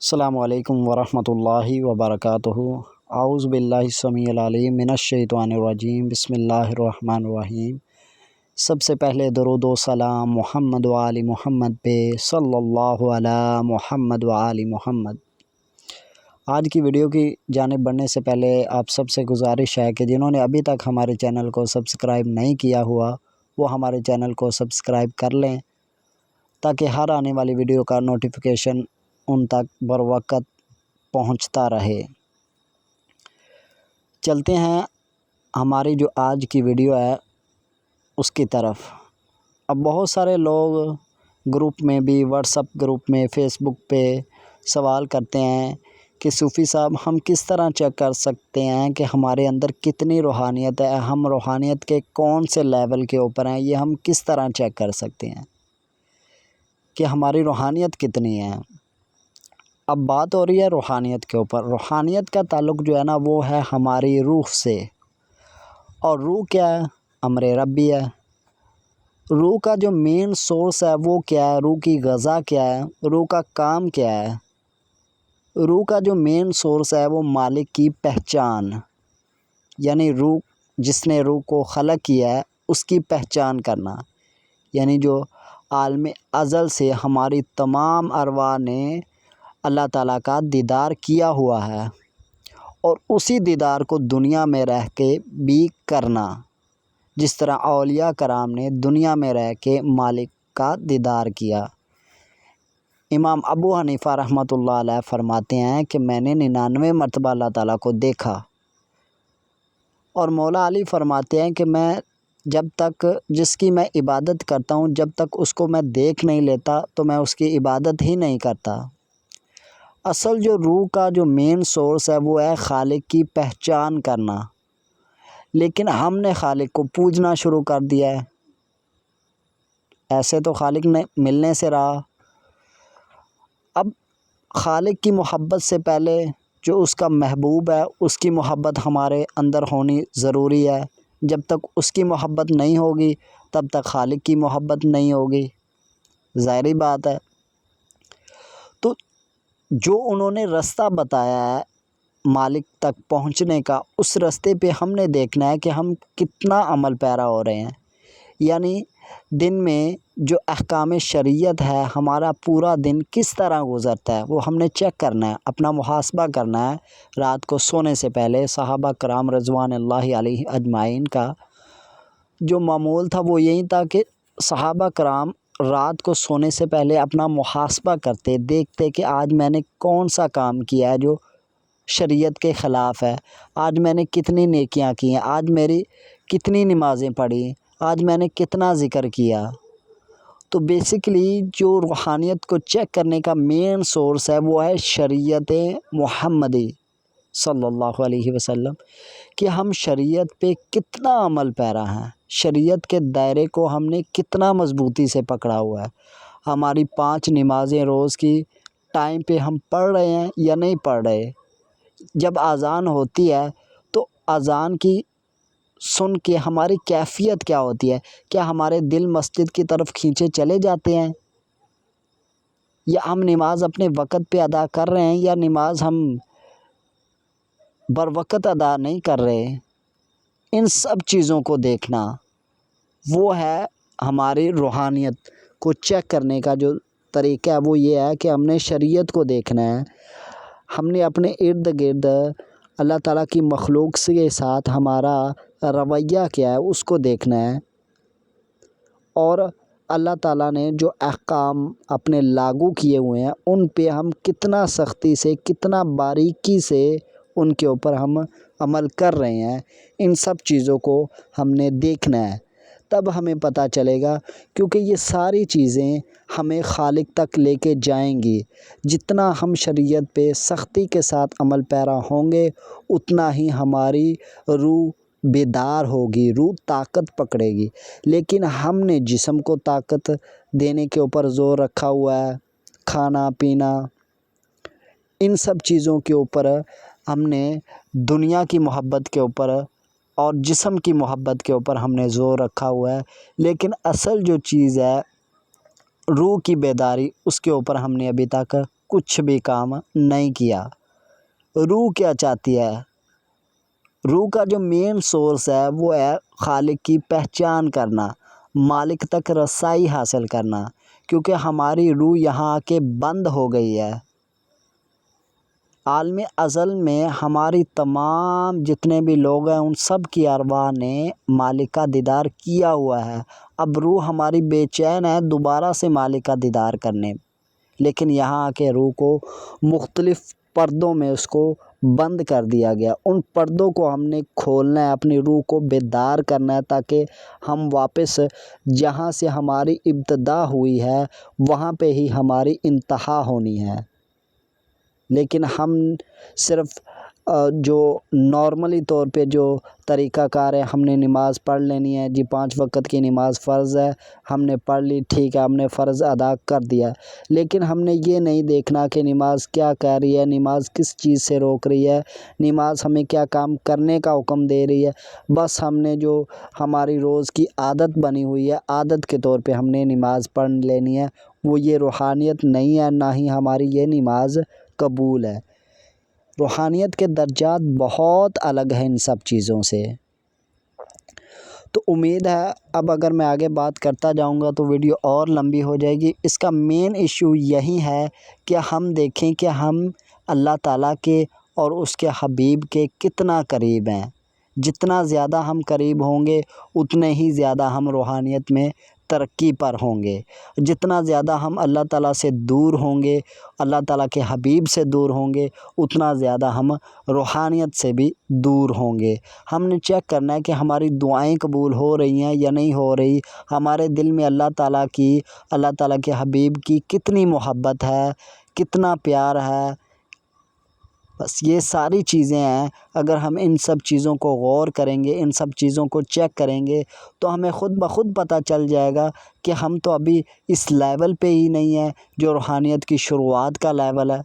السلام علیکم ورحمۃ اللہ وبرکاتہ۔ اعوذ باللہ السمیع العلیم من الشیطان الرجیم، بسم اللہ الرحمن الرحیم۔ سب سے پہلے درود و سلام محمد و آل محمد پہ، صلی اللہ علی محمد و آل محمد۔ آج کی ویڈیو کی جانب بڑھنے سے پہلے آپ سب سے گزارش ہے کہ جنہوں نے ابھی تک ہمارے چینل کو سبسکرائب نہیں کیا ہوا وہ ہمارے چینل کو سبسکرائب کر لیں تاکہ ہر آنے والی ویڈیو کا نوٹیفیکیشن ان تک بر وقت پہنچتا رہے۔ چلتے ہیں ہماری جو آج کی ویڈیو ہے اس کی طرف۔ اب بہت سارے لوگ گروپ میں بھی، واٹس اپ گروپ میں، فیس بک پہ سوال کرتے ہیں کہ صوفی صاحب ہم کس طرح چیک کر سکتے ہیں کہ ہمارے اندر کتنی روحانیت ہے، ہم روحانیت کے کون سے لیول کے اوپر ہیں، یہ ہم کس طرح چیک کر سکتے ہیں کہ ہماری روحانیت کتنی ہے۔ اب بات ہو رہی ہے روحانیت کے اوپر۔ روحانیت کا تعلق جو ہے نا وہ ہے ہماری روح سے، اور روح کیا ہے؟ امر ربی ہے۔ روح کا جو مین سورس ہے وہ کیا ہے؟ روح کی غذا کیا ہے؟ روح کا کام کیا ہے؟ روح کا جو مین سورس ہے وہ مالک کی پہچان، یعنی روح، جس نے روح کو خلق کیا ہے اس کی پہچان کرنا، یعنی جو عالم ازل سے ہماری تمام ارواح نے اللہ تعالیٰ کا دیدار کیا ہوا ہے، اور اسی دیدار کو دنیا میں رہ کے بھی کرنا، جس طرح اولیاء کرام نے دنیا میں رہ کے مالک کا دیدار کیا۔ امام ابو حنیفہ رحمۃ اللہ علیہ فرماتے ہیں کہ میں نے 99 مرتبہ اللہ تعالیٰ کو دیکھا، اور مولا علی فرماتے ہیں کہ میں جب تک جس کی میں عبادت کرتا ہوں، جب تک اس کو میں دیکھ نہیں لیتا تو میں اس کی عبادت ہی نہیں کرتا۔ اصل جو روح کا جو مین سورس ہے وہ ہے خالق کی پہچان کرنا، لیکن ہم نے خالق کو پوجنا شروع کر دیا ہے۔ ایسے تو خالق نے ملنے سے رہا۔ اب خالق کی محبت سے پہلے جو اس کا محبوب ہے اس کی محبت ہمارے اندر ہونی ضروری ہے۔ جب تک اس کی محبت نہیں ہوگی تب تک خالق کی محبت نہیں ہوگی، ظاہری بات ہے۔ تو جو انہوں نے رستہ بتایا ہے مالک تک پہنچنے کا، اس رستے پہ ہم نے دیکھنا ہے کہ ہم کتنا عمل پیرا ہو رہے ہیں، یعنی دن میں جو احکام شریعت ہے ہمارا پورا دن کس طرح گزرتا ہے وہ ہم نے چیک کرنا ہے، اپنا محاسبہ کرنا ہے۔ رات کو سونے سے پہلے صحابہ کرام رضوان اللہ علیہ اجمعین کا جو معمول تھا وہ یہی تھا کہ صحابہ کرام رات کو سونے سے پہلے اپنا محاسبہ کرتے، دیکھتے کہ آج میں نے کون سا کام کیا ہے جو شریعت کے خلاف ہے، آج میں نے کتنی نیکیاں کی ہیں، آج میری کتنی نمازیں پڑھی، آج میں نے کتنا ذکر کیا۔ تو بیسیکلی جو روحانیت کو چیک کرنے کا مین سورس ہے وہ ہے شریعت محمدی صلی اللہ علیہ وسلم، کہ ہم شریعت پہ کتنا عمل پیرا ہیں، شریعت کے دائرے کو ہم نے کتنا مضبوطی سے پکڑا ہوا ہے، ہماری 5 نمازیں روز کی ٹائم پہ ہم پڑھ رہے ہیں یا نہیں پڑھ رہے۔ جب اذان ہوتی ہے تو اذان کی سن کے ہماری کیفیت کیا ہوتی ہے؟ کیا ہمارے دل مسجد کی طرف کھینچے چلے جاتے ہیں، یا ہم نماز اپنے وقت پہ ادا کر رہے ہیں، یا نماز ہم بر وقت ادا نہیں کر رہے؟ ان سب چیزوں کو دیکھنا وہ ہے ہماری روحانیت کو چیک کرنے کا جو طریقہ ہے، وہ یہ ہے کہ ہم نے شریعت کو دیکھنا ہے، ہم نے اپنے ارد گرد اللہ تعالیٰ کی مخلوق کے ساتھ ہمارا رویہ کیا ہے اس کو دیکھنا ہے، اور اللہ تعالیٰ نے جو احکام اپنے لاگو کیے ہوئے ہیں ان پہ ہم کتنا سختی سے، کتنا باریکی سے ان کے اوپر ہم عمل کر رہے ہیں، ان سب چیزوں کو ہم نے دیکھنا ہے۔ تب ہمیں پتہ چلے گا، کیونکہ یہ ساری چیزیں ہمیں خالق تک لے کے جائیں گی۔ جتنا ہم شریعت پہ سختی کے ساتھ عمل پیرا ہوں گے اتنا ہی ہماری روح بیدار ہوگی، روح طاقت پکڑے گی۔ لیکن ہم نے جسم کو طاقت دینے کے اوپر زور رکھا ہوا ہے، کھانا پینا ان سب چیزوں کے اوپر، ہم نے دنیا کی محبت کے اوپر اور جسم کی محبت کے اوپر ہم نے زور رکھا ہوا ہے، لیکن اصل جو چیز ہے روح کی بیداری، اس کے اوپر ہم نے ابھی تک کچھ بھی کام نہیں کیا۔ روح کیا چاہتی ہے؟ روح کا جو مین سورس ہے وہ ہے خالق کی پہچان کرنا، مالک تک رسائی حاصل کرنا، کیونکہ ہماری روح یہاں آ کے بند ہو گئی ہے۔ عالم ازل میں ہماری تمام جتنے بھی لوگ ہیں ان سب کی ارواح نے مالک کا دیدار کیا ہوا ہے۔ اب روح ہماری بے چین ہے دوبارہ سے مالک کا دیدار کرنے، لیکن یہاں آ کے روح کو مختلف پردوں میں اس کو بند کر دیا گیا۔ ان پردوں کو ہم نے کھولنا ہے، اپنی روح کو بیدار کرنا ہے، تاکہ ہم واپس جہاں سے ہماری ابتدا ہوئی ہے وہاں پہ ہی ہماری انتہا ہونی ہے۔ لیکن ہم صرف جو نارملی طور پہ جو طریقہ کار ہے، ہم نے نماز پڑھ لینی ہے جی، 5 وقت کی نماز فرض ہے، ہم نے پڑھ لی، ٹھیک ہے، ہم نے فرض ادا کر دیا، لیکن ہم نے یہ نہیں دیکھنا کہ نماز کیا کہہ رہی ہے، نماز کس چیز سے روک رہی ہے، نماز ہمیں کیا کام کرنے کا حکم دے رہی ہے۔ بس ہم نے جو ہماری روز کی عادت بنی ہوئی ہے، عادت کے طور پہ ہم نے نماز پڑھ لینی ہے، وہ یہ روحانیت نہیں ہے، نہ ہی ہماری یہ نماز قبول ہے۔ روحانیت کے درجات بہت الگ ہیں ان سب چیزوں سے۔ تو امید ہے اب اگر میں آگے بات کرتا جاؤں گا تو ویڈیو اور لمبی ہو جائے گی۔ اس کا مین ایشو یہی ہے کہ ہم دیکھیں کہ ہم اللہ تعالیٰ کے اور اس کے حبیب کے کتنا قریب ہیں۔ جتنا زیادہ ہم قریب ہوں گے اتنے ہی زیادہ ہم روحانیت میں ترقی پر ہوں گے۔ جتنا زیادہ ہم اللہ تعالیٰ سے دور ہوں گے، اللہ تعالیٰ کے حبیب سے دور ہوں گے، اتنا زیادہ ہم روحانیت سے بھی دور ہوں گے۔ ہم نے چیک کرنا ہے کہ ہماری دعائیں قبول ہو رہی ہیں یا نہیں ہو رہی، ہمارے دل میں اللہ تعالیٰ کی، اللہ تعالیٰ کے حبیب کی کتنی محبت ہے، کتنا پیار ہے۔ بس یہ ساری چیزیں ہیں، اگر ہم ان سب چیزوں کو غور کریں گے، ان سب چیزوں کو چیک کریں گے تو ہمیں خود بخود پتہ چل جائے گا کہ ہم تو ابھی اس لیول پہ ہی نہیں ہیں جو روحانیت کی شروعات کا لیول ہے۔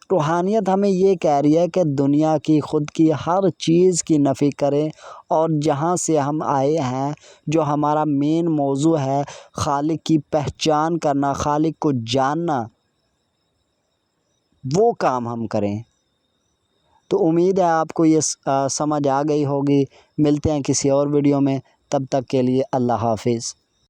روحانیت ہمیں یہ کہہ رہی ہے کہ دنیا کی، خود کی ہر چیز کی نفی کریں، اور جہاں سے ہم آئے ہیں، جو ہمارا مین موضوع ہے خالق کی پہچان کرنا، خالق کو جاننا، وہ کام ہم کریں۔ تو امید ہے آپ کو یہ سمجھ آ گئی ہوگی۔ ملتے ہیں کسی اور ویڈیو میں، تب تک کے لیے اللہ حافظ۔